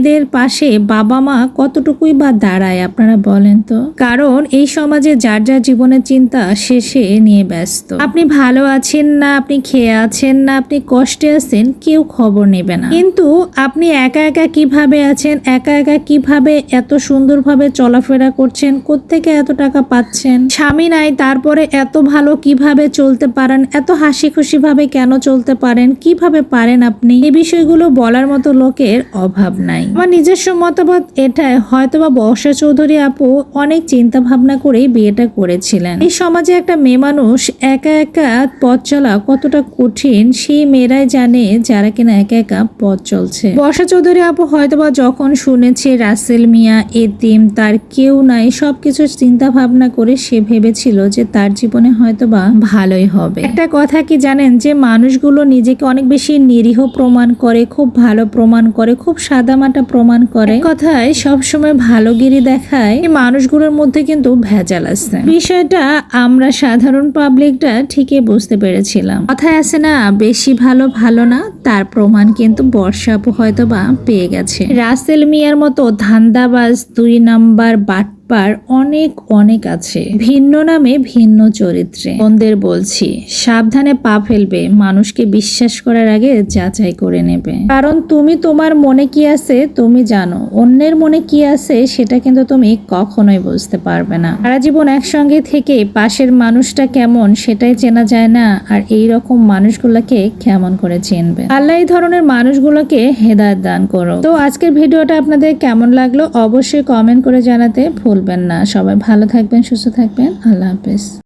এদের পাশে বাবা মা কতটুকুই বা দাঁড়ায় আপনারা বলেন তো। কারণ এই সমাজে যার যার জীবনের চিন্তা শেষে নিয়ে ব্যস্ত। আপনি ভালো আছেন না, আপনি খেয়ে আছেন না, আপনি কষ্টে আছেন, কেউ খবর নেবে না। কিন্তু আপনি একা একা কিভাবে আছেন, একা একা কিভাবে এত সুন্দরভাবে চলাফেরা করছেন, কোত্থেকে এত টাকা পাচ্ছেন, স্বামী নাই তারপরে এত ভালো কিভাবে চলতে পারেন, এত হাসি খুশি ভাবে কেন চলতে পারেন, কিভাবে পারেন আপনি, এই বিষয়গুলো বলার মতো লোকের অভাব নাই। আমার নিজস্ব মতামত এটাই, হয়তোবা বর্ষা চৌধুরী আপু অনেক চিন্তা ভাবনা করেই বিয়েটা করেছিলেন। এই সমাজে একটা মেয়ে মানুষ একা একা পথ চলা কতটা কঠিন সেই মেয়েরাই জানে যারা কিনা একা একা পথ চলছে। বর্ষা চৌধুরী আপু হয়তোবা যখন শুনেছে রাসেল মিয়া এতিম, তার কেউ নাই, সবকিছু চিন্তা ভাবনা করে সে ভেবেছিল যে তার জীবনে হয়তোবা ভালোই হবে। একটা কথা কি জানেন, যে মানুষগুলো নিজেকে অনেক বেশি নিরীহ প্রমাণ করে, খুব ভালো প্রমাণ করে, খুব সাদামাটা প্রমাণ করে, কথায় সবসময় ভালোগিরি দেখায়, এই মানুষগুলোর মধ্যে কিন্তু ভেজাল আছে। বিষয়টা আমরা সাধারণ পাবলিকটা ঠিকই বুঝতে পেরেছিলাম। কথায় আছে না, বেশি ভালো ভালো না, তার প্রমাণ কিন্তু বর্ষা আপু হয়তোবা পেয়ে গেছে। রাসেল মিয়ার মতো ধান্দাবাজ 2 নাম্বার বাটপার অনেক অনেক আছে, ভিন্ন নামে ভিন্ন চরিত্রে। বন্ধুদের বলছি সাবধানে পা ফেলবে, মানুষকে বিশ্বাস করার আগে যাচাই করে নেবে। কারণ তুমি তোমার মনে কি আছে তুমি জানো, অন্যের মনে কি আছে সেটা কিন্তু তুমি কখনোই বুঝতে পারবে না। সারা জীবন একসঙ্গে থেকে পাশের মানুষটা কেমন সেটাই চেনা যায় না, আর এই রকম মানুষগুলোকে কেমন করে চিনবে। আল্লাহ এই ধরনের মানুষগুলোকে হেদায়েত দান করো। তো আজকের ভিডিওটা আপনাদের কেমন লাগলো অবশ্যই কমেন্ট করে জানাতে ভুলবেন না। সবাই ভালো থাকবেন, সুস্থ থাকবেন, আল্লাহ হাফেজ।